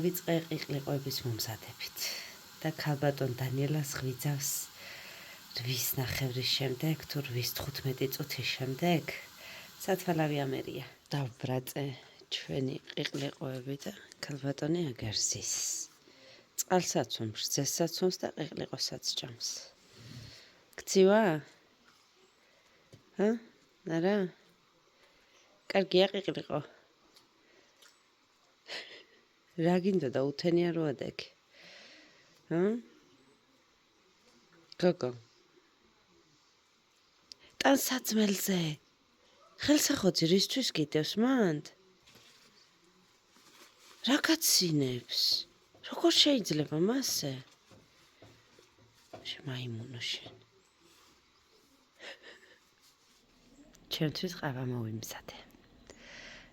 დავიწყე ყიყლიყოების მომზადებით და ქალბატონ დანიელას ღვიძავს 8:30 შემდეგ თუ 8:15 წუთის შემდეგ სათვალავი ამერია. დავბრაწე ჩვენი ყიყლიყოები და ქალბატონი აგერზის. წყალსაც ომს, ძესაც ომს და ყიყლიყოსაც ჭამს. გცივა? არა? კარგია ყიყლიყო. რა გინდოდა უთენია რო ადექი? გოგო. ტან საწმელზე. ხელსახოძი რისთვის გიდევს მანდ? რა გაცინებს? როგორ შეიძლება მასე? შემაიმუნო შენ. ჩემთვის ყავა მოვიმზადე.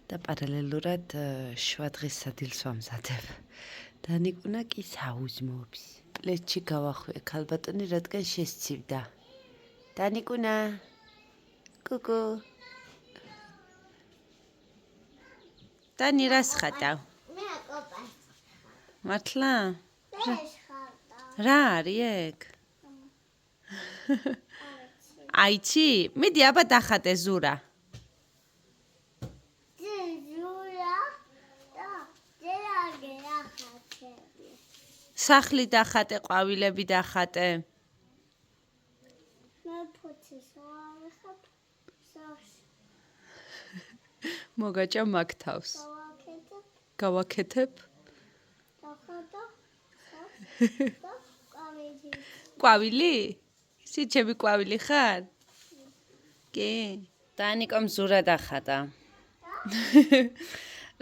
და პარალელურად შვადღის სადილს ვამზადებ. დანიკუნა კი საუზმობს. პლეჩი გავახვია ქალბატონი რადგან შესცივდა. დანიკუნა. კუკუ. დანი რას ხატავ? მე აკოპას. მართლა? რა არის ეგ? აიცი? მიდი აბა დახატე ზურა. სახლი დახატე, ყვავილები დახატე. მე ფოთის ვახებ. მოგაჭა მაგ თავს. გავაკეთებ. გავაკეთებ? დახატა. ყვავილი. ყვავილი? ისი ჩემი ყვავილი ხარ? კი. დანიკომ ზურა დახატა.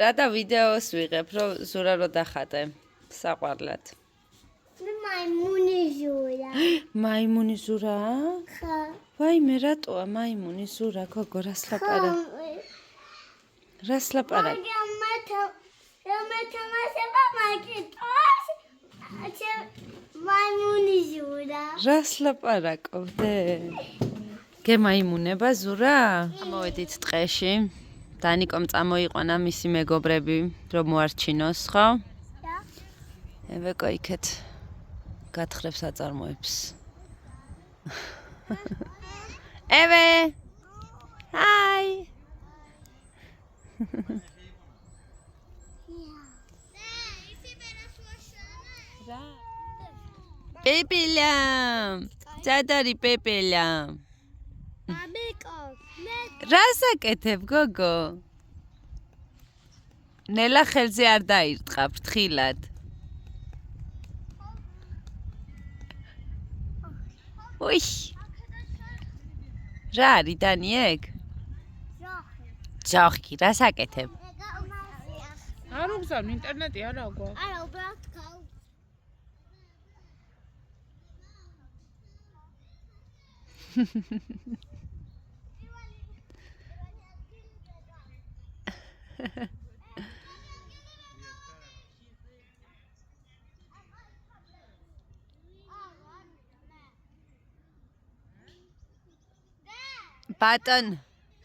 რა და ვიდეოს ვიღებ, რომ ზურა რო დახატე. საყვარლად. მე მაიმუნი ზურა. მაიმუნი ზურა? ხა. ვაიმე რატოა მაიმუნი ზურა, გოგო, რას ლაპარაკ? რას ლაპარაკ? მე თამაშება მაგიტოს. მაიმუნი ზურა. რას ლაპარაკობდე? გემაიმუნება ზურა? მოვედით ტყეში. დანიკომ წამოიყვანა მისი მეგობრები, რომ მოარჩინოს, ხო? ევეკო იქეთ გათხრებს აწარმოებს. ევე! ჰაი! პეპელა! ძადარი პეპელა! ამიკო, მე რას აკეთებ, გოგო? ნელა ხელზე არ დაირტყა ფრთხილად. უი! რა არის დანი ეგ? ჯოხი, რას აკეთებ? არ უგზავნ ინტერნეტი არა გვაქვს. არა, უბრალოდ გავ. ბატონ,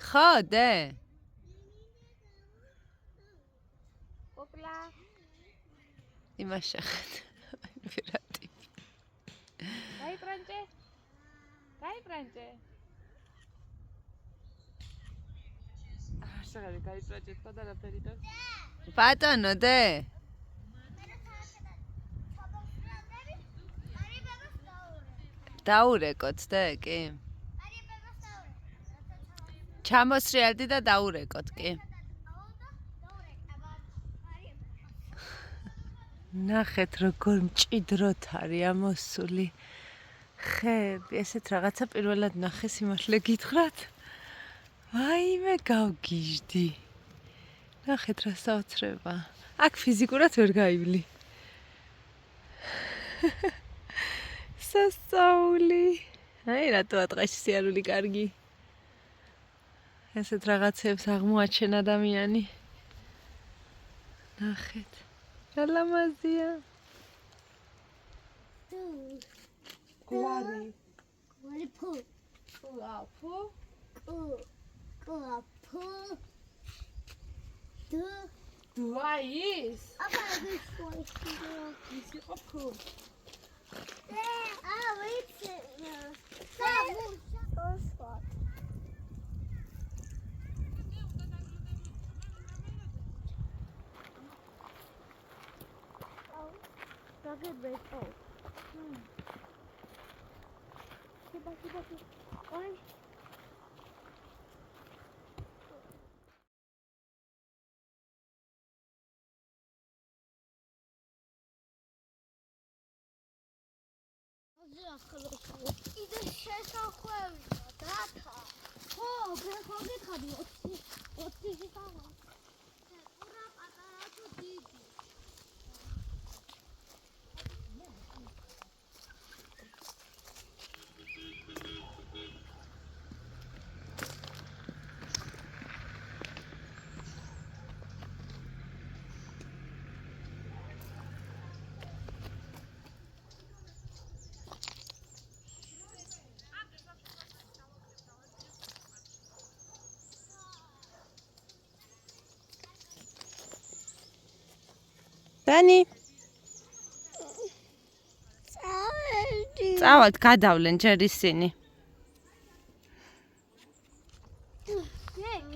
ხო, დე? ოპლა. იმაშა ხეთ. ვირატი. გაიბრანჭე. გაიბრანჭე. აღარ გაიბრანჭე თქვა და რაფერი და. ბატონო, დე? დაურეკოთ, დე, კი. ჩამოსრიალდი და დაურეკოთ, კი. ნახეთ როგორ მჭიდროდ არის ამოსული ხეები, ესეთ რაღაცა პირველად ნახე სიმართლე გითხრათ. ვაიმე გავგიჟდი. ნახეთ რა საოცრება. აქ ფიზიკურად ვერ გაივლი. სასწაული. აი რატოა ტყეში სიარული კარგი. ესეთ რაღაცებს აღმოაჩენ ადამიანი. ნახეთ. რა ლამაზია. გვარი. გვარი ფუ. ფუ. კუ. კუ. ფუ. დუ. დუა ის? აბა ეს ხოი. ის იყო ფულ. ვიცი. სამ. Rocket break. Oh. Kiba. Oi. Ide შესახვევია რათა. ხო, ხოდი ხადი 20 დავა. პურა პატარა თუ დიდი. დანი წავალთ გადავლენ ჯერ ისინი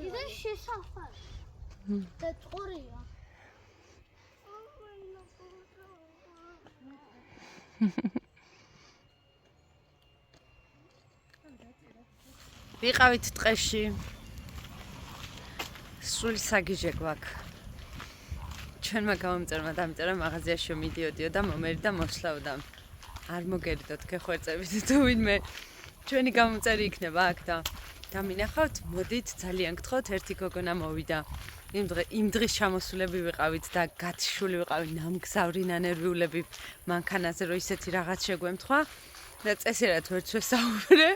ide შესახვევია. და წყორია. ვიყავით ტყეში სულ საგიჟე გვაქვს ჩვენმა გამომწერმა დამწერა მაღაზიაში მიდიოდიო და მომერი და მოსლავდა არ მოგერიდოთ გეხვერწებით თუ ვინმე ჩვენი გამომწერი იქნება აქ და დამინახავთ მოდით ძალიან გთხოვთ ერთი გოგონა მოვიდა იმ დღის ჩამოსულები ვიყავით და გათიშული ვიყავი ნამგზავრი ნანერვიულები მანქანაზე რომ ისეთი რაღაც შეგვემთხვა და წესერად ვერც ვესაუბრე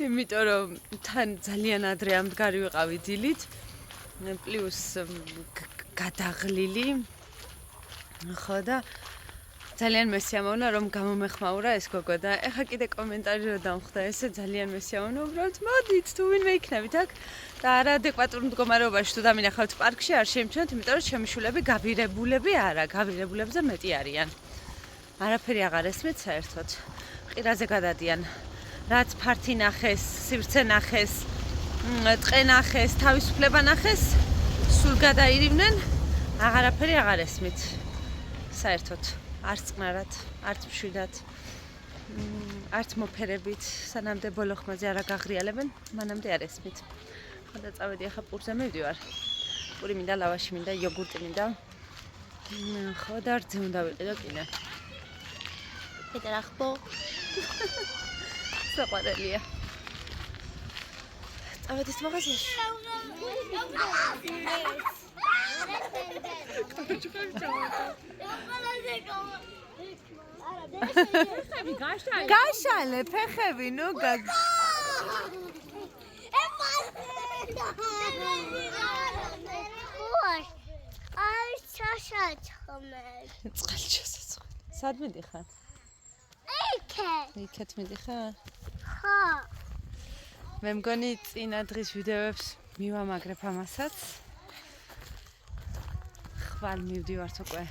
იმიტომ რომ თან ძალიან ადრე ამდგარი ვიყავი დილით პლუს გადაღლილი ხო და ძალიან მესიამოვნა რომ გამომეხმაურა ეს გოგო და ეხა კიდე კომენტარი რომ დამხვდა ესე ძალიან მესიამოვნა უბრალოდ მოდით თუ ვინმე იქნებით აქ და არაადეკვატურ მდგომარეობაში თუ დამინახავთ პარკში არ შეიმჩნევთ იმიტომ რომ ჩემი შულები გაბირებულები არა გაბირებულებზე მეტი არიან არაფერი აღარ ესმით საერთოდ ყირაზე გადადიან რაც ფართი ნახეს სივრცე ნახეს ტყე ნახეს თავისუფლება ნახეს სულ გადაირივნენ აღარაფერი აღარ ესმით საერთოდ არც წყნარად არც მშვიდად არც მოფერებით სანამდე ბოლო ხმაზე არ აგაღრიალებენ მანამდე არ ესმით ხო და წავედი ახლა პურზე მივდივარ პური მინდა ლავაში მინდა იოგურტი მინდა ხო და რძე უნდა ვიყიდო კიდე პეტრახბო საყვარელია წავედით მაღაზიაში გაშალე ფეხები ნუ წყალჩასაცხ სად მიდიხარ იქეთ მიდიხარ ხო მე მგონი წინა დღის ვიდეოებს მივამაგრებ ამასაც ხვალ მივდივართ უკვე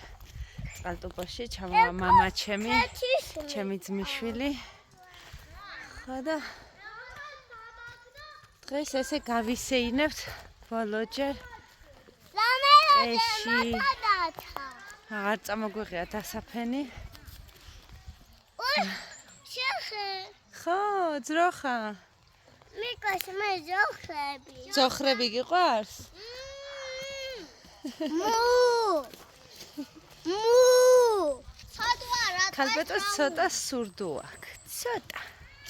წყალტუბოში ჩამოვა მამა ჩემი ძმისშვილი ხო და დღეს ესე გავისეინებთ ბოლოჯერ ეში აღარ წამოგვიღია დასაფენი ხო ძროხა მიკოს მე ძოხრები ძოხრები გიყვარს ქალბატონს ცოტა სურდო აქვს ცოტა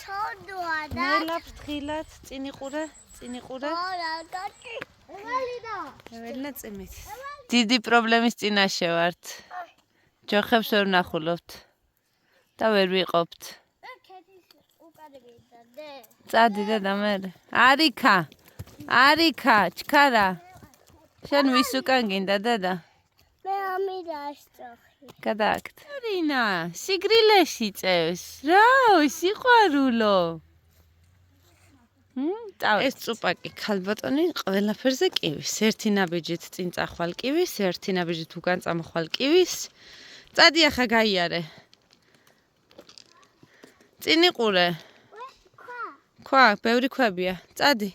ჩოდვა ნელა ფრთხილად წინიყურე ეველინა წიმით დიდი პრობლემის წინაშე ვართ ჯოხებს ვერ ვნახულობთ და ვერ ვიყოფთ წადი და მე არიქა ჩქარა შენ ვის უკან გინდა დედა მე ამირას წოხი გადააგდ რინა სიგრილეში წევს რა სიყვარულო ეს წუპაკი ქალბატონი ყველაფერზე კივის. ერთი ნაბიჯით წინ წახვალ კივის, ერთი ნაბიჯით უკან წამოხვალ კივის. წადი ახლა გაიარე. წინ იყურე. ქვა, ბევრი ქვებია. წადი.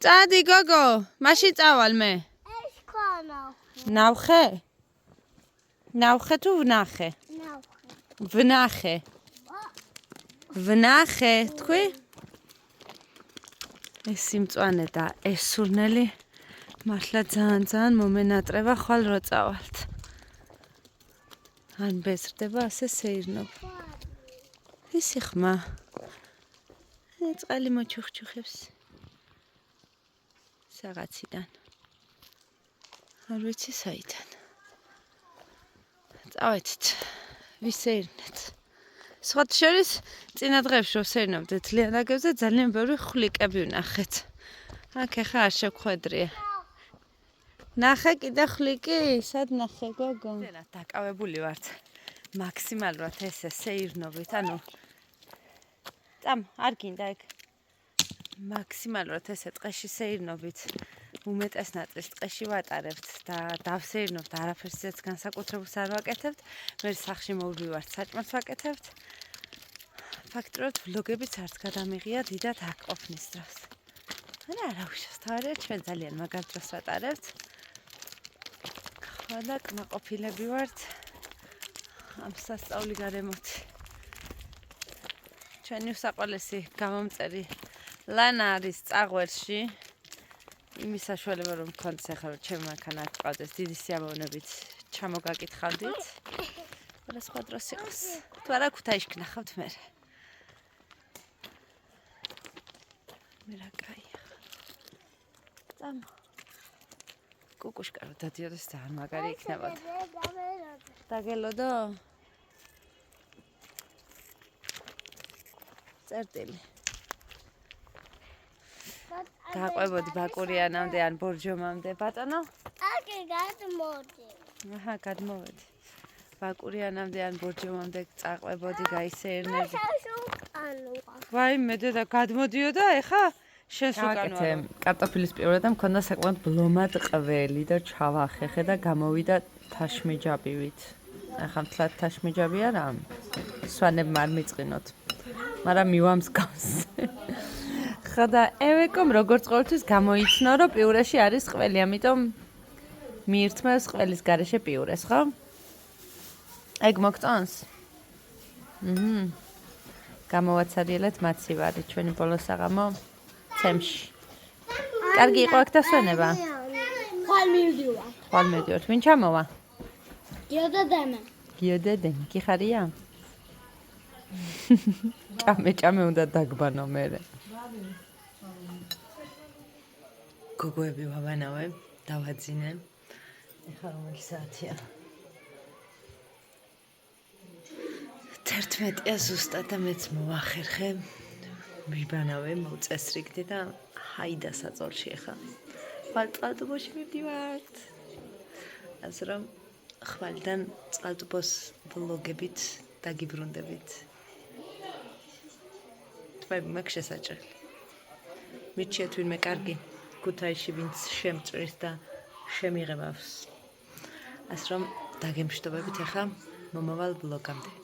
წადი გოგო, მაშინ წავალ მე. ეს ქვა ნახე. ნავხე? ნავხე თუ ვნახე? ნახე. ვნახე. ვნახე, თქვი? ეს სიმწვანე და ეს სურნელი მართლა ძალიან მომენატრება ხვალ რო წავალთ. ან ბეზრდება ასე სეირნობა. ისი ხმა. წყალი მოჩუხჩუხებს. საღაციდან. არ ვიცი საიდან. წავედით. ვისეირნეთ. სხვათა შორის წინა დღეებში რომ სეირნობდეთ ლიანაგებზე ძალიან ბევრი ხვლიკები ვნახეთ. აქ ახლა არ შევხვედრია. ნახე კიდე ხვლიკი? სად ნახე გოგო? ძალიან დაკავებული ვართ. მაქსიმალურად ესე სეირნობით, ანუ წამ, არ გინდა ეგ. მაქსიმალურად ესე ტყეში სეირნობით. უმეტეს ნაწილს ტყეში ვატარებთ და დავსეირნობთ, არაფერსაც განსაკუთრებულს არ ვაკეთებთ. მე სახლში მოვდივართ, საჭმელს ვაკეთებთ. ფაქტობრივად ვლოგებიც არც გადამიღია დიდად აქ ყოფნის დროს. არა უშასთავარია, ჩვენ ძალიან მაგარ დროს ვატარებთ. ხო და კმაყოფილები ვართ ამ სასწაული გარემოთი. ჩვენი უსაყვარლესი გამომწერი ლანა არის წაღვერში. იმის საშუალება რომ მქონდეს ახლა რომ ჩემ მანქანა აქ ყავდეს დიდი სიამოვნებით ჩამოგაკითხავდით. და სხვა დროს იყოს. თუ არა ქუთაისში გნახავთ მე. მე რა კაია. წამ. კუკუშკა რო დადიოდეს ძალიან მაგარი იქნებოდა. დაგელოდო? წერტილი. გაყვებოდი ბაკურიანამდე ან ბორჯომამდე, ბატონო? აკი გადმოდი. აჰა, გადმოვედი. ბაკურიანამდე ან ბორჯომამდე წაყვებოდი, გაისეირნები. ვაიმე, დედა, გადმოდიო და ეხა შენს უკან ვარ. კარტოფილის პიურე და მქონდა საკმაოდ ბლომად ყველი და ჩავახეხე და გამოვიდა თაშმიჯაბივით. ახლა მთლად თაშმიჯაბი არა? სვანებმა არ მიწყინოთ. მაგრამ მივამსგავს. ხა და ევეკომ როგორც ყოველთვის გამოიცნო, რომ პიურეში არის ყველი, ამიტომ მიირთმევს ყველის გარეშე პიურეს, ხო? ეგ მოგწონს? გამოვაცარიელეთ მაცივარი ჩვენი ბოლო საღამო ცემში. კარგი იყო აქ დასვენება? ხვალ მივდივარ. ხვალ მივდივართ. ვინ ჩამოვა? გიო და დემა. გიო და დემა. კი ხარია? ჭამე უნდა დაგბანო მერე. გოგოები ვაბანავე, დავაძინე. ეხლა რომელი საათია? 11-ია ზუსტად და მეც მოვახერხე. ვიბანავე, მოვწესრიგდი და ჰაიდა საწოლში ახლა. ხვალ წყალტუბოში მივდივართ. ასე რომ ხვალიდან წყალტუბოს ვლოგებით დაგიბრუნდებით. თქვენ მაგ შესაჭრელი. მიჩიეთ ვინმე კარგი ქუთაისში ვინც შემწრის და შემიღებავს. ასე რომ დაგემშვიდობებით ახლა მომავალ ვლოგამდე.